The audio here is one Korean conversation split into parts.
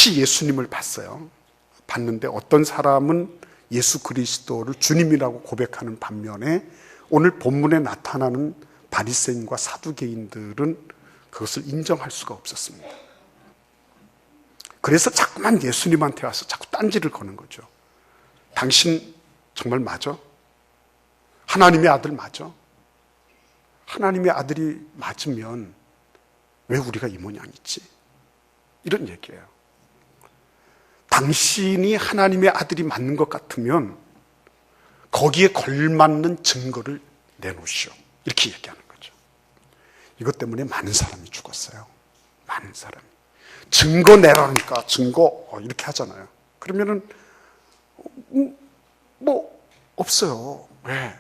같이 예수님을 봤어요. 봤는데 어떤 사람은 예수 그리스도를 주님이라고 고백하는 반면에 오늘 본문에 나타나는 바리새인과 사두개인들은 그것을 인정할 수가 없었습니다. 그래서 자꾸만 예수님한테 와서 자꾸 딴지를 거는 거죠. 당신 정말 맞아? 하나님의 아들 맞아? 하나님의 아들이 맞으면 왜 우리가 이 모양이지? 이런 얘기예요. 당신이 하나님의 아들이 맞는 것 같으면 거기에 걸맞는 증거를 내놓으시오. 이렇게 얘기하는 거죠. 이것 때문에 많은 사람이 죽었어요. 많은 사람이. 증거 내라니까 증거 이렇게 하잖아요. 그러면은 뭐 없어요. 왜?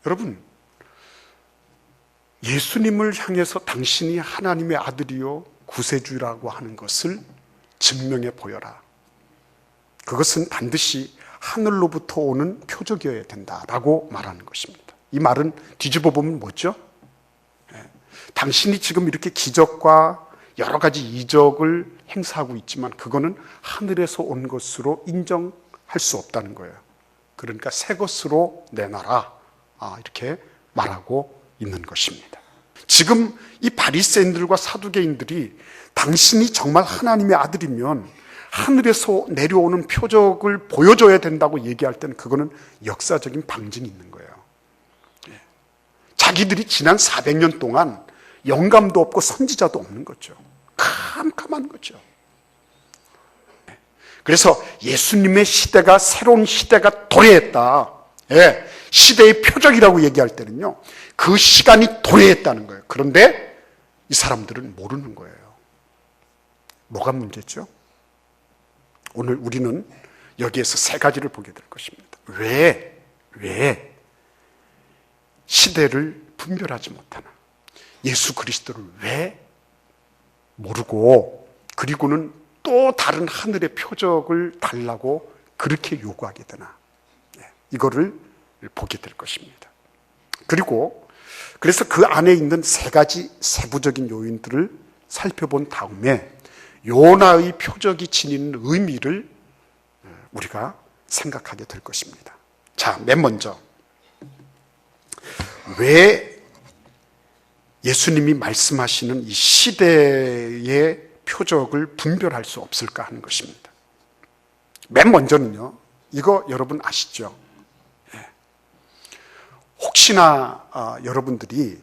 여러분, 예수님을 향해서 당신이 하나님의 아들이요 구세주라고 하는 것을 증명해 보여라. 그것은 반드시 하늘로부터 오는 표적이어야 된다라고 말하는 것입니다. 이 말은 뒤집어 보면 뭐죠? 당신이 지금 이렇게 기적과 여러 가지 이적을 행사하고 있지만 그거는 하늘에서 온 것으로 인정할 수 없다는 거예요. 그러니까 새 것으로 내놔라. 이렇게 말하고 있는 것입니다. 지금 이 바리새인들과 사두개인들이 당신이 정말 하나님의 아들이면 하늘에서 내려오는 표적을 보여줘야 된다고 얘기할 때는 그거는 역사적인 방증이 있는 거예요. 자기들이 지난 400년 동안 영감도 없고 선지자도 없는 거죠. 캄캄한 거죠. 그래서 예수님의 시대가 새로운 시대가 도래했다. 시대의 표적이라고 얘기할 때는요, 그 시간이 도래했다는 거예요. 그런데 이 사람들은 모르는 거예요. 뭐가 문제죠? 오늘 우리는 여기에서 세 가지를 보게 될 것입니다. 왜 시대를 분별하지 못하나? 예수 그리스도를 왜 모르고 그리고는 또 다른 하늘의 표적을 달라고 그렇게 요구하게 되나? 이거를 보게 될 것입니다. 그래서 그 안에 있는 세 가지 세부적인 요인들을 살펴본 다음에 요나의 표적이 지니는 의미를 우리가 생각하게 될 것입니다. 자, 맨 먼저 왜 예수님이 말씀하시는 이 시대의 표적을 분별할 수 없을까 하는 것입니다. 맨 먼저는요, 이거 여러분 아시죠? 혹시나 여러분들이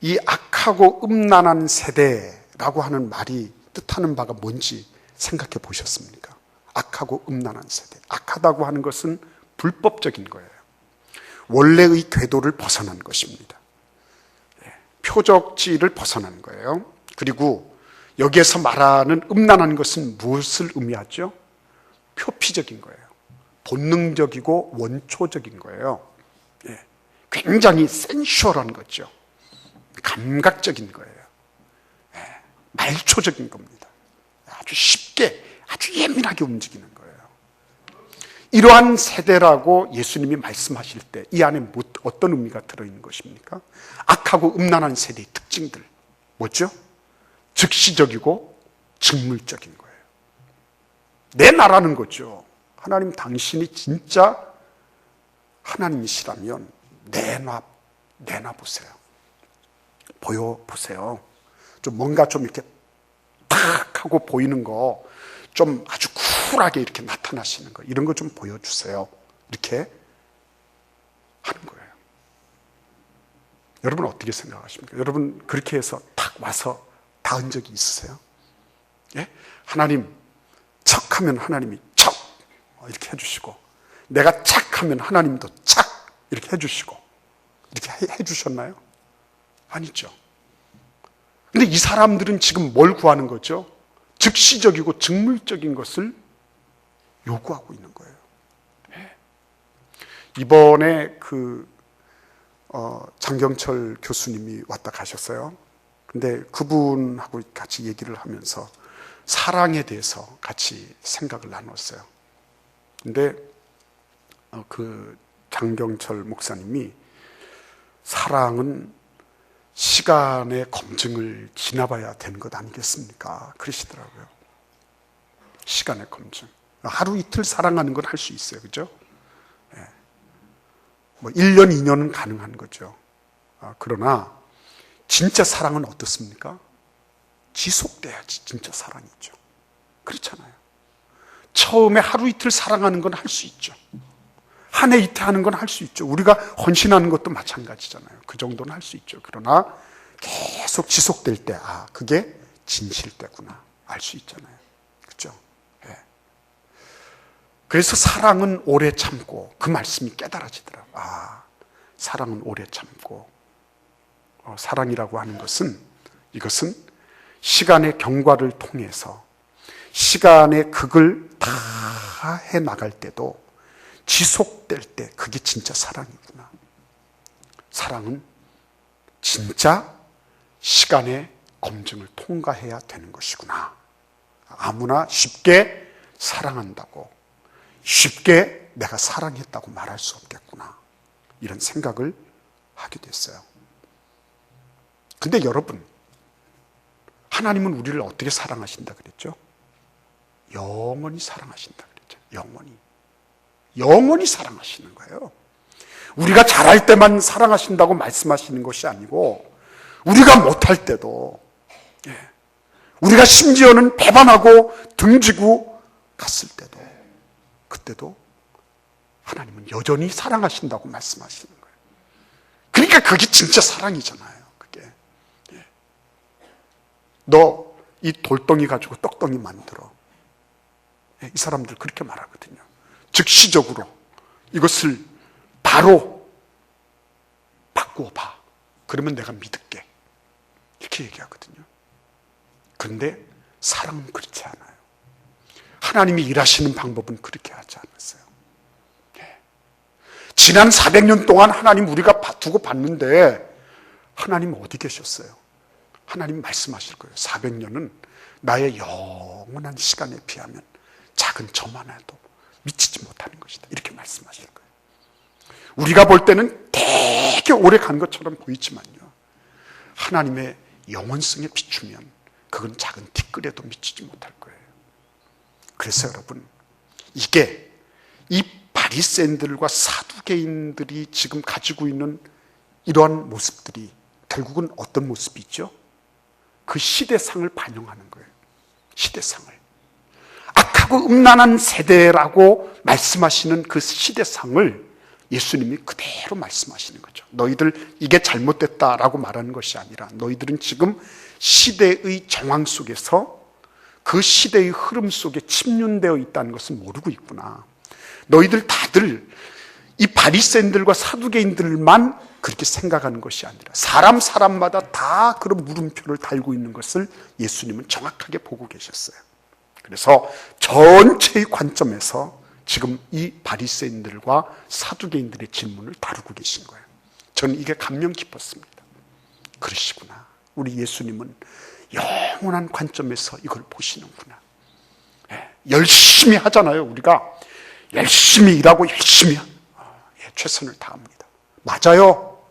이 악하고 음란한 세대라고 하는 말이 뜻하는 바가 뭔지 생각해 보셨습니까? 악하고 음란한 세대. 악하다고 하는 것은 불법적인 거예요. 원래의 궤도를 벗어난 것입니다. 표적지를 벗어난 거예요. 그리고 여기에서 말하는 음란한 것은 무엇을 의미하죠? 표피적인 거예요. 본능적이고 원초적인 거예요. 굉장히 센슈얼한 거죠. 감각적인 거예요. 말초적인 겁니다. 아주 쉽게, 아주 예민하게 움직이는 거예요. 이러한 세대라고 예수님이 말씀하실 때 이 안에 어떤 의미가 들어있는 것입니까? 악하고 음란한 세대의 특징들 뭐죠? 즉시적이고 직물적인 거예요. 내놔라는 거죠. 하나님, 당신이 진짜 하나님이시라면 내놔보세요. 보여보세요. 좀 뭔가 좀 이렇게 탁 하고 보이는 거, 좀 아주 쿨하게 이렇게 나타나시는 거, 이런 거 좀 보여주세요. 이렇게 하는 거예요. 여러분 어떻게 생각하십니까? 여러분 그렇게 해서 탁 와서 닿은 적이 있으세요? 하나님 척하면 하나님이 척 이렇게 해주시고, 내가 착하면 하나님도 착 이렇게 해주시고, 이렇게 해주셨나요? 아니죠. 근데 이 사람들은 지금 뭘 구하는 거죠? 즉시적이고 직물적인 것을 요구하고 있는 거예요. 이번에 장경철 교수님이 왔다 가셨어요. 근데 그분하고 같이 얘기를 하면서 사랑에 대해서 같이 생각을 나눴어요. 근데 그 장경철 목사님이 사랑은 시간의 검증을 지나봐야 되는 것 아니겠습니까? 그러시더라고요. 시간의 검증. 하루 이틀 사랑하는 건 할 수 있어요. 그죠? 뭐 1년, 2년은 가능한 거죠. 그러나 진짜 사랑은 어떻습니까? 지속돼야지 진짜 사랑이죠. 그렇잖아요. 처음에 하루 이틀 사랑하는 건 할 수 있죠. 한 해 이틀 하는 건 할 수 있죠. 우리가 헌신하는 것도 마찬가지잖아요. 그 정도는 할 수 있죠. 그러나 계속 지속될 때, 그게 진실 때구나 알 수 있잖아요. 그렇죠? 예. 그래서 사랑은 오래 참고, 그 말씀이 깨달아지더라고요. 사랑은 오래 참고, 사랑이라고 하는 것은, 이것은 시간의 경과를 통해서 시간의 극을 다 해나갈 때도 지속될 때 그게 진짜 사랑이구나. 사랑은 진짜 시간의 검증을 통과해야 되는 것이구나. 아무나 쉽게 사랑한다고, 쉽게 내가 사랑했다고 말할 수 없겠구나. 이런 생각을 하게 됐어요. 근데 여러분, 하나님은 우리를 어떻게 사랑하신다 그랬죠? 영원히 사랑하신다 그랬죠. 영원히 사랑하시는 거예요. 우리가 잘할 때만 사랑하신다고 말씀하시는 것이 아니고, 우리가 못할 때도, 우리가 심지어는 배반하고 등지고 갔을 때도, 그때도 하나님은 여전히 사랑하신다고 말씀하시는 거예요. 그러니까 그게 진짜 사랑이잖아요. 그게. 너 이 돌덩이 가지고 떡덩이 만들어. 이 사람들 그렇게 말하거든요. 즉시적으로 이것을 바로 바꾸어 봐. 그러면 내가 믿을게. 이렇게 얘기하거든요. 그런데 사랑은 그렇지 않아요. 하나님이 일하시는 방법은 그렇게 하지 않았어요. 지난 400년 동안 하나님 우리가 두고 봤는데 하나님 어디 계셨어요? 하나님 말씀하실 거예요. 400년은 나의 영원한 시간에 비하면 작은 점 하나도 미치지 못하는 것이다. 이렇게 말씀하실 거예요. 우리가 볼 때는 되게 오래 간 것처럼 보이지만요, 하나님의 영원성에 비추면 그건 작은 티끌에도 미치지 못할 거예요. 그래서 여러분, 이게 이 바리새인들과 사두개인들이 지금 가지고 있는 이러한 모습들이 결국은 어떤 모습이죠? 그 시대상을 반영하는 거예요. 시대상을. 악하고 음란한 세대라고 말씀하시는 그 시대상을 예수님이 그대로 말씀하시는 거죠. 너희들 이게 잘못됐다라고 말하는 것이 아니라, 너희들은 지금 시대의 정황 속에서 그 시대의 흐름 속에 침륜되어 있다는 것을 모르고 있구나. 너희들 다들 이 바리새인들과 사두개인들만 그렇게 생각하는 것이 아니라 사람마다 다 그런 물음표를 달고 있는 것을 예수님은 정확하게 보고 계셨어요. 그래서 전체의 관점에서 지금 이 바리새인들과 사두개인들의 질문을 다루고 계신 거예요. 저는 이게 감명 깊었습니다. 그러시구나. 우리 예수님은 영원한 관점에서 이걸 보시는구나. 열심히 하잖아요. 우리가 열심히 일하고 열심히 최선을 다합니다. 맞아요.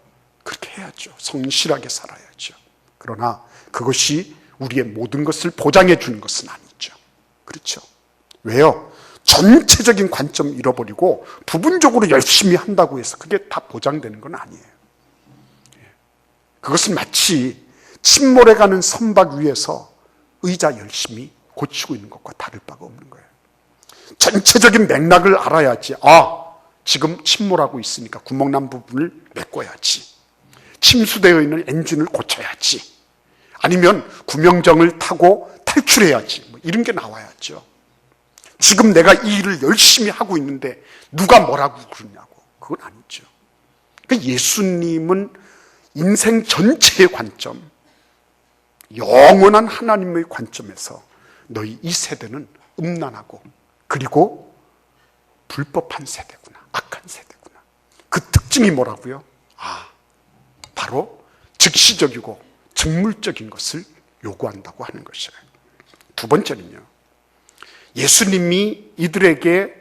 그렇게 해야죠. 성실하게 살아야죠. 그러나 그것이 우리의 모든 것을 보장해 주는 것은 아니죠. 그렇죠. 왜요? 전체적인 관점 잃어버리고 부분적으로 열심히 한다고 해서 그게 다 보장되는 건 아니에요. 그것은 마치 침몰해가는 선박 위에서 의자 열심히 고치고 있는 것과 다를 바가 없는 거예요. 전체적인 맥락을 알아야지. 지금 침몰하고 있으니까 구멍난 부분을 메꿔야지. 침수되어 있는 엔진을 고쳐야지. 아니면 구명정을 타고 탈출해야지. 이런 게 나와야죠. 지금 내가 이 일을 열심히 하고 있는데 누가 뭐라고 그러냐고. 그건 아니죠. 그러니까 예수님은 인생 전체의 관점, 영원한 하나님의 관점에서 너희 이 세대는 음란하고 그리고 불법한 세대구나, 악한 세대구나. 그 특징이 뭐라고요? 바로 즉시적이고 즉물적인 것을 요구한다고 하는 것이에요. 두 번째는요, 예수님이 이들에게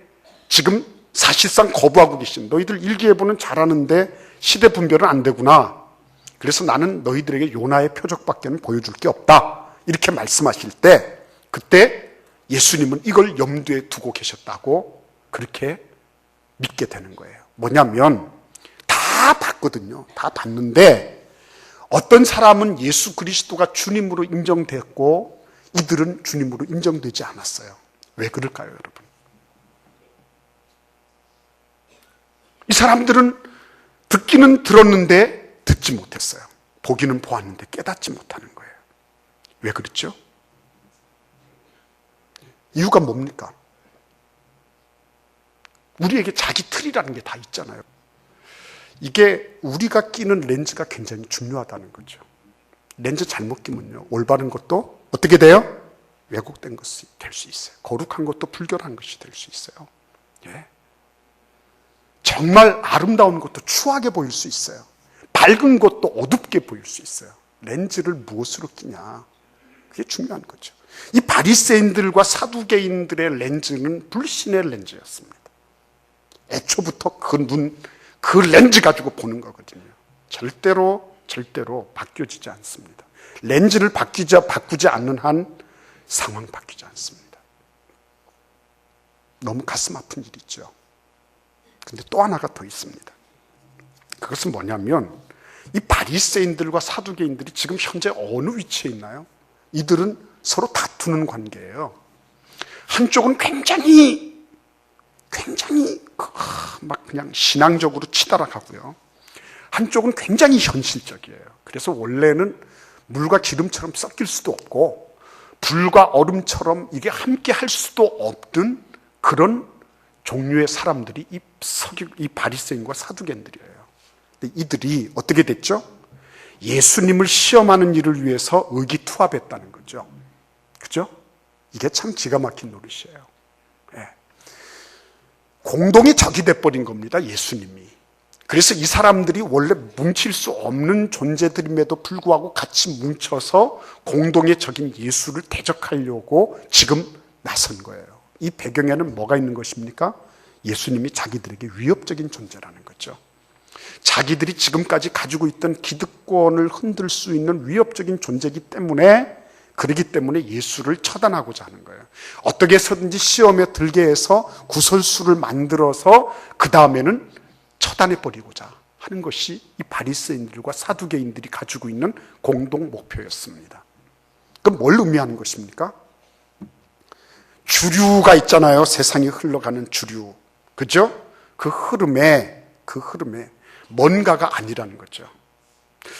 지금 사실상 거부하고 계신, 너희들 일기예보는 잘하는데 시대 분별은 안 되구나. 그래서 나는 너희들에게 요나의 표적밖에는 보여줄 게 없다. 이렇게 말씀하실 때, 그때 예수님은 이걸 염두에 두고 계셨다고 그렇게 믿게 되는 거예요. 뭐냐면 다 봤거든요. 다 봤는데 어떤 사람은 예수 그리스도가 주님으로 인정됐고 이들은 주님으로 인정되지 않았어요. 왜 그럴까요, 여러분? 이 사람들은 듣기는 들었는데 듣지 못했어요. 보기는 보았는데 깨닫지 못하는 거예요. 왜 그렇죠? 이유가 뭡니까? 우리에게 자기 틀이라는 게 다 있잖아요. 이게 우리가 끼는 렌즈가 굉장히 중요하다는 거죠. 렌즈 잘못 끼면요, 올바른 것도 어떻게 돼요? 왜곡된 것이 될 수 있어요. 거룩한 것도 불결한 것이 될 수 있어요. 예. 정말 아름다운 것도 추하게 보일 수 있어요. 밝은 것도 어둡게 보일 수 있어요. 렌즈를 무엇으로 끼냐, 그게 중요한 거죠. 이 바리새인들과 사두개인들의 렌즈는 불신의 렌즈였습니다. 애초부터 그 렌즈 가지고 보는 거거든요. 절대로 바뀌어지지 않습니다. 렌즈를 바꾸지 않는 한 상황 바뀌지 않습니다. 너무 가슴 아픈 일이죠. 근데 또 하나가 더 있습니다. 그것은 뭐냐면 이 바리새인들과 사두개인들이 지금 현재 어느 위치에 있나요? 이들은 서로 다투는 관계예요. 한쪽은 굉장히 막 그냥 신앙적으로 치달아가고요. 한쪽은 굉장히 현실적이에요. 그래서 원래는 물과 기름처럼 섞일 수도 없고 불과 얼음처럼 이게 함께 할 수도 없던 그런 종류의 사람들이 이 바리새인과 사두개인들이에요. 근데 이들이 어떻게 됐죠? 예수님을 시험하는 일을 위해서 의기투합했다는 거죠. 그죠? 이게 참 기가 막힌 노릇이에요. 예. 공동의 적이 돼버린 겁니다, 예수님이. 그래서 이 사람들이 원래 뭉칠 수 없는 존재들임에도 불구하고 같이 뭉쳐서 공동의 적인 예수를 대적하려고 지금 나선 거예요. 이 배경에는 뭐가 있는 것입니까? 예수님이 자기들에게 위협적인 존재라는 거죠. 자기들이 지금까지 가지고 있던 기득권을 흔들 수 있는 위협적인 존재이기 때문에, 그러기 때문에 예수를 처단하고자 하는 거예요. 어떻게 해서든지 시험에 들게 해서 구설수를 만들어서 그 다음에는 처단해버리고자 하는 것이 이 바리새인들과 사두개인들이 가지고 있는 공동 목표였습니다. 그럼 뭘 의미하는 것입니까? 주류가 있잖아요. 세상에 흘러가는 주류. 그죠? 그 흐름에 뭔가가 아니라는 거죠.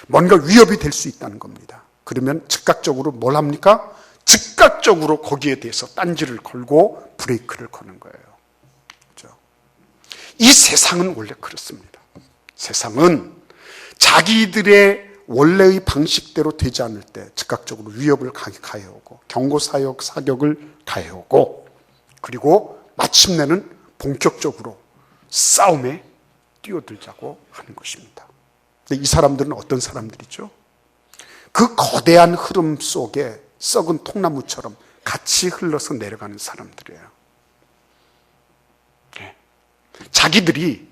뭔가 위협이 될 수 있다는 겁니다. 그러면 즉각적으로 뭘 합니까? 즉각적으로 거기에 대해서 딴지를 걸고 브레이크를 거는 거예요. 그죠? 이 세상은 원래 그렇습니다. 세상은 자기들의 원래의 방식대로 되지 않을 때 즉각적으로 위협을 가해오고 경고사격을 가해오고, 그리고 마침내는 본격적으로 싸움에 뛰어들자고 하는 것입니다. 근데 이 사람들은 어떤 사람들이죠? 그 거대한 흐름 속에 썩은 통나무처럼 같이 흘러서 내려가는 사람들이에요. 네. 자기들이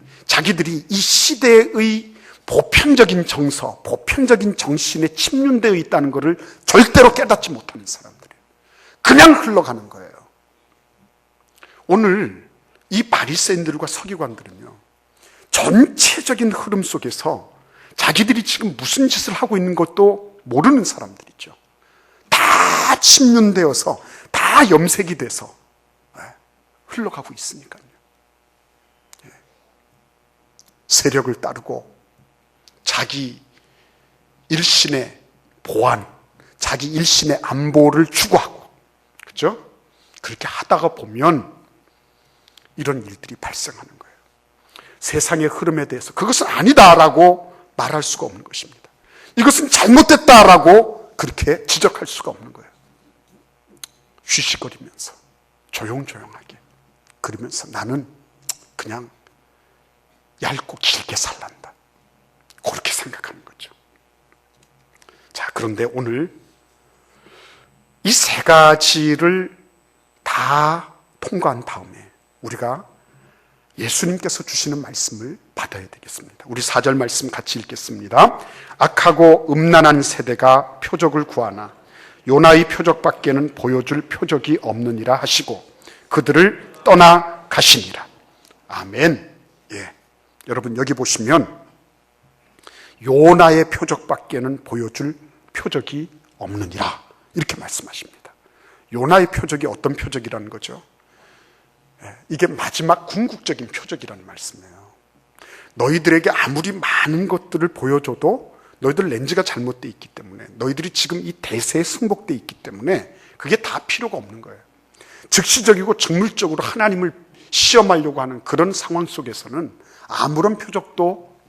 이 시대의 보편적인 정서, 보편적인 정신에 침륜되어 있다는 것을 절대로 깨닫지 못하는 사람들이에요. 그냥 흘러가는 거예요. 오늘 이 바리새인들과 서기관들은요, 전체적인 흐름 속에서 자기들이 지금 무슨 짓을 하고 있는 것도 모르는 사람들이죠. 다 침륜되어서, 다 염색이 돼서 흘러가고 있으니까요. 세력을 따르고 자기 일신의 보안, 자기 일신의 안보를 추구하고, 그렇죠? 그렇게 하다가 보면 이런 일들이 발생하는 거예요. 세상의 흐름에 대해서 그것은 아니다라고 말할 수가 없는 것입니다. 이것은 잘못됐다라고 그렇게 지적할 수가 없는 거예요. 쉬쉬거리면서 조용조용하게, 그러면서 나는 그냥 얇고 길게 살란다, 그렇게 생각하는 거죠. 자, 그런데 오늘 이 세 가지를 다 통과한 다음에 우리가 예수님께서 주시는 말씀을 받아야 되겠습니다. 우리 4절 말씀 같이 읽겠습니다. 악하고 음란한 세대가 표적을 구하나 요나의 표적밖에는 보여줄 표적이 없느니라 하시고 그들을 떠나 가시니라. 아멘. 예. 여러분 여기 보시면 요나의 표적밖에는 보여줄 표적이 없느니라 이렇게 말씀하십니다. 요나의 표적이 어떤 표적이라는 거죠? 이게 마지막 궁극적인 표적이라는 말씀이에요. 너희들에게 아무리 많은 것들을 보여줘도 너희들 렌즈가 잘못되어 있기 때문에, 너희들이 지금 이 대세에 승복되어 있기 때문에 그게 다 필요가 없는 거예요. 즉시적이고 직물적으로 하나님을 시험하려고 하는 그런 상황 속에서는 아무런 표적도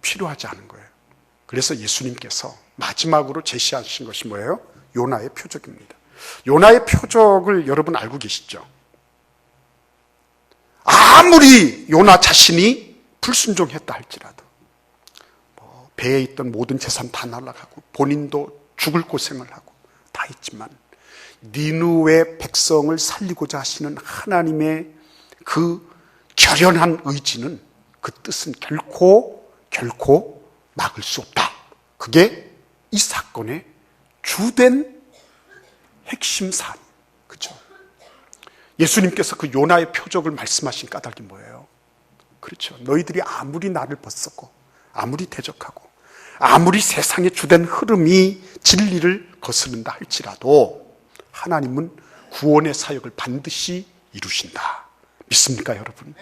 필요하지 않은 거예요. 그래서 예수님께서 마지막으로 제시하신 것이 뭐예요? 요나의 표적입니다. 요나의 표적을 여러분 알고 계시죠? 아무리 요나 자신이 불순종했다 할지라도 배에 있던 모든 재산 다 날아가고 본인도 죽을 고생을 하고 다 했지만 니느웨 백성을 살리고자 하시는 하나님의 그 결연한 의지는, 그 뜻은 결코 막을 수 없다. 그게 이 사건의 주된 핵심 사안. 그렇죠? 예수님께서 그 요나의 표적을 말씀하신 까닭이 뭐예요? 그렇죠. 너희들이 아무리 나를 벗었고 아무리 대적하고 아무리 세상의 주된 흐름이 진리를 거스른다 할지라도 하나님은 구원의 사역을 반드시 이루신다. 믿습니까 여러분?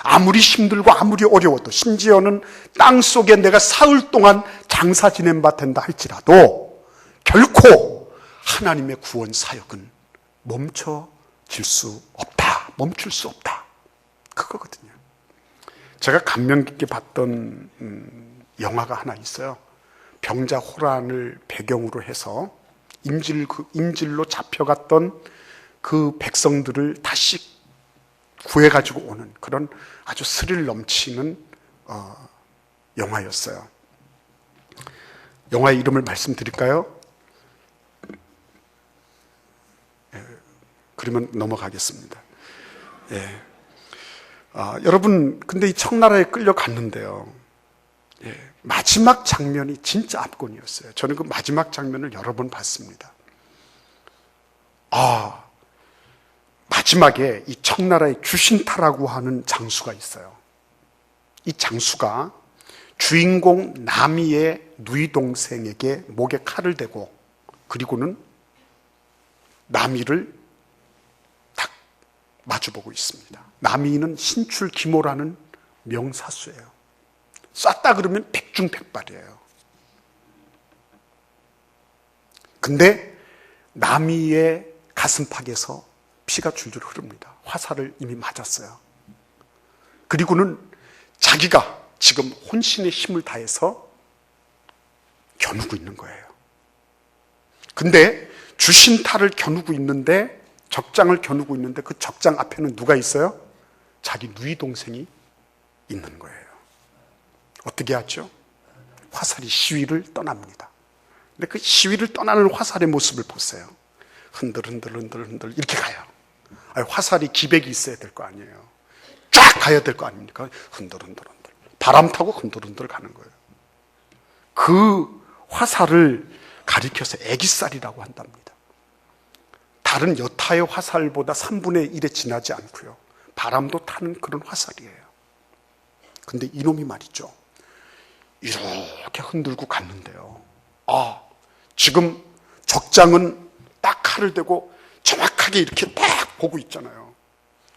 아무리 힘들고 아무리 어려워도, 심지어는 땅속에 내가 사흘 동안 장사 지낸 바 된다 할지라도 결코 하나님의 구원 사역은 멈춰질 수 없다. 멈출 수 없다. 그거거든요. 제가 감명 깊게 봤던 영화가 하나 있어요. 병자 호란을 배경으로 해서 인질로 잡혀갔던 그 백성들을 다시 구해가지고 오는 그런 아주 스릴 넘치는 영화였어요. 영화의 이름을 말씀드릴까요? 그러면 넘어가겠습니다. 여러분, 근데 이 청나라에 끌려갔는데요. 마지막 장면이 진짜 압권이었어요. 저는 그 마지막 장면을 여러 번 봤습니다. 마지막에 이 청나라의 주신타라고 하는 장수가 있어요. 이 장수가 주인공 나미의 누이 동생에게 목에 칼을 대고, 그리고는 나미를 딱 마주보고 있습니다. 나미는 신출기모라는 명사수예요. 쐈다 그러면 백중백발이에요. 근데 나미의 가슴팍에서 피가 줄줄 흐릅니다. 화살을 이미 맞았어요. 그리고는 자기가 지금 혼신의 힘을 다해서 겨누고 있는 거예요. 근데 주신타를 겨누고 있는데, 적장을 겨누고 있는데 그 적장 앞에는 누가 있어요? 자기 누이 동생이 있는 거예요. 어떻게 하죠? 화살이 시위를 떠납니다. 근데 그 시위를 떠나는 화살의 모습을 보세요. 흔들 이렇게 가요. 화살이 기백이 있어야 될 거 아니에요. 쫙 가야 될 거 아닙니까? 흔들 바람 타고 흔들 가는 거예요. 그 화살을 가리켜서 애기살이라고 한답니다. 다른 여타의 화살보다 3분의 1에 지나지 않고요, 바람도 타는 그런 화살이에요. 근데 이놈이 말이죠, 이렇게 흔들고 갔는데요, 지금 적장은 딱 칼을 대고 정확하게 이렇게 딱 보고 있잖아요.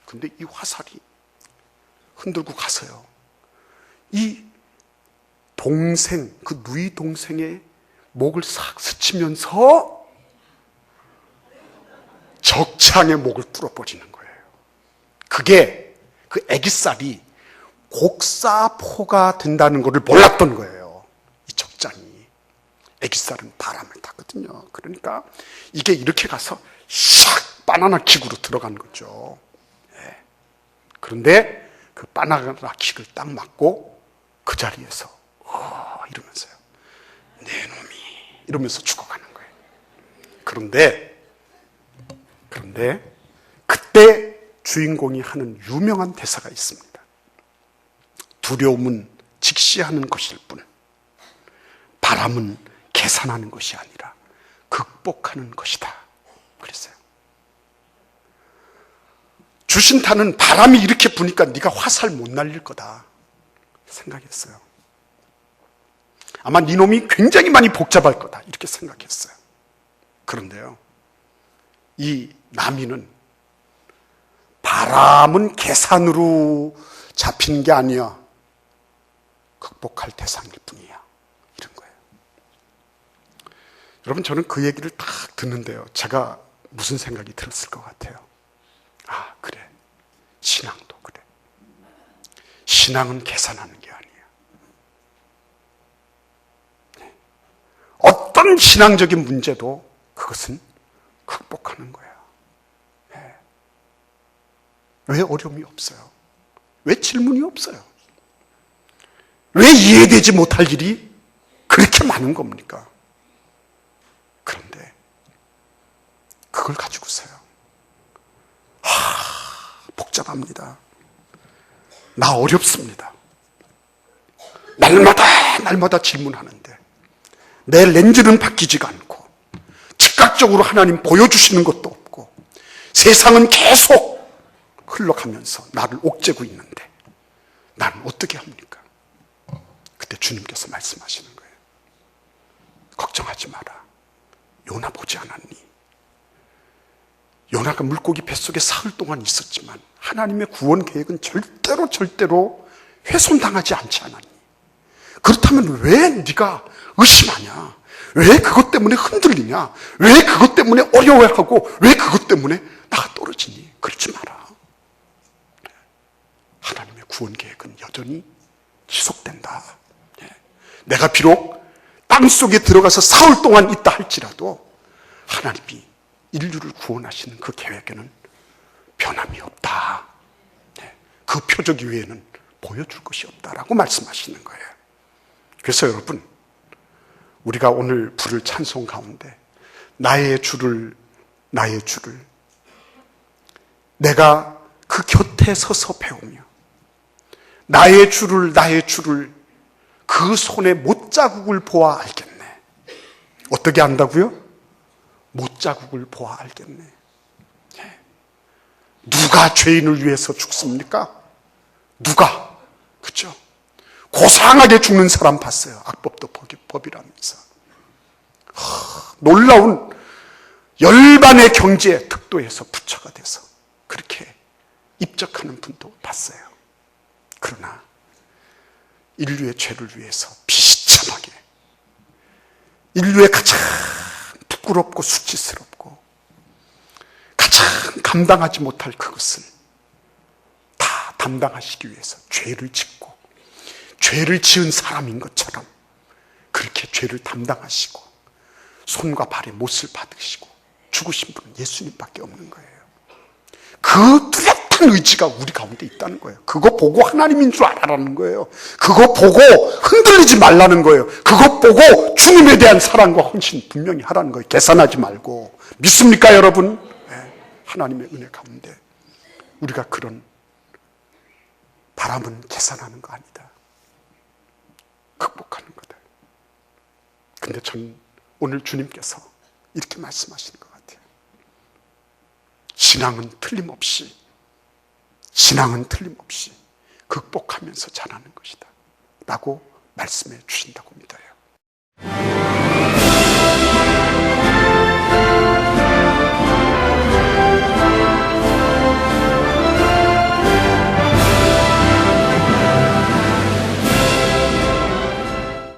근데 이 화살이 흔들고 가서요, 이 동생, 그 누이 동생의 목을 싹 스치면서 적장의 목을 뚫어버리는 거예요. 그게, 그 애기살이 곡사포가 된다는 것을 몰랐던 거예요. 이 적장이. 애기살은 바람을 타거든요. 그러니까 이게 이렇게 가서 샥 바나나 킥으로 들어간 거죠. 그런데 그 바나나 킥을 딱 맞고 그 자리에서 이러면서요, 내 놈이, 이러면서 죽어가는 거예요. 그런데 그때 주인공이 하는 유명한 대사가 있습니다. 두려움은 직시하는 것일 뿐, 바람은 계산하는 것이 아니라 극복하는 것이다 그랬어요. 주신타는 바람이 이렇게 부니까 네가 화살 못 날릴 거다 생각했어요. 아마 네 놈이 굉장히 많이 복잡할 거다 이렇게 생각했어요. 그런데요, 이 나미는 바람은 계산으로 잡힌 게 아니야, 극복할 대상일 뿐이야, 이런 거예요. 여러분, 저는 그 얘기를 딱 듣는데요, 제가 무슨 생각이 들었을 것 같아요? 아, 그래, 신앙도 그래. 신앙은 계산하는 게 아니야. 어떤 신앙적인 문제도 그것은 극복하는 거야. 왜 어려움이 없어요? 왜 질문이 없어요? 왜 이해되지 못할 일이 그렇게 많은 겁니까? 그런데 그걸 가지고서요, 복잡합니다. 나 어렵습니다. 날마다 질문하는데 내 렌즈는 바뀌지가 않고 즉각적으로 하나님 보여주시는 것도 없고 세상은 계속 흘러가면서 나를 옥죄고 있는데 나는 어떻게 합니까? 그때 주님께서 말씀하시는 거예요. 걱정하지 마라. 요나 보지 않았니? 요나가 물고기 뱃속에 사흘 동안 있었지만 하나님의 구원 계획은 절대로 훼손당하지 않지 않았니? 그렇다면 왜 네가 의심하냐? 왜 그것 때문에 흔들리냐? 왜 그것 때문에 어려워하고 왜 그것 때문에 나가 떨어지니? 그러지 마라. 하나님의 구원 계획은 여전히 지속된다. 내가 비록 땅속에 들어가서 사흘 동안 있다 할지라도 하나님이 인류를 구원하시는 그 계획에는 변함이 없다. 그 표적 이외에는 보여줄 것이 없다라고 말씀하시는 거예요. 그래서 여러분, 우리가 오늘 부를 찬송 가운데 나의 주를 내가 그 곁에 서서 배우며 나의 주를 그 손에 못자국을 보아 알겠네. 어떻게 안다고요? 못자국을 보아 알겠네. 누가 죄인을 위해서 죽습니까? 누가? 그렇죠? 고상하게 죽는 사람 봤어요. 악법도 법이라면서. 놀라운 열반의 경지에 특도에서 부처가 돼서 그렇게 입적하는 분도 봤어요. 그러나 인류의 죄를 위해서 비참하게, 인류의 가장 부끄럽고 수치스럽고 가장 감당하지 못할 그것을 다 담당하시기 위해서 죄를 짓고 죄를 지은 사람인 것처럼 그렇게 죄를 담당하시고 손과 발에 못을 받으시고 죽으신 분은 예수님밖에 없는 거예요. 그 뚜렷한 의지가 우리 가운데 있다는 거예요. 그거 보고 하나님인 줄 알아라는 거예요. 그거 보고 흔들리지 말라는 거예요. 그거 보고 주님에 대한 사랑과 헌신 분명히 하라는 거예요. 계산하지 말고. 믿습니까, 여러분? 네. 하나님의 은혜 가운데 우리가 그런 바람은 계산하는 거 아니다, 극복하는 거다. 근데 전 오늘 주님께서 이렇게 말씀하시는 것 같아요. 신앙은 틀림없이 극복하면서 자라는 것이다 라고 말씀해 주신다고 믿어요.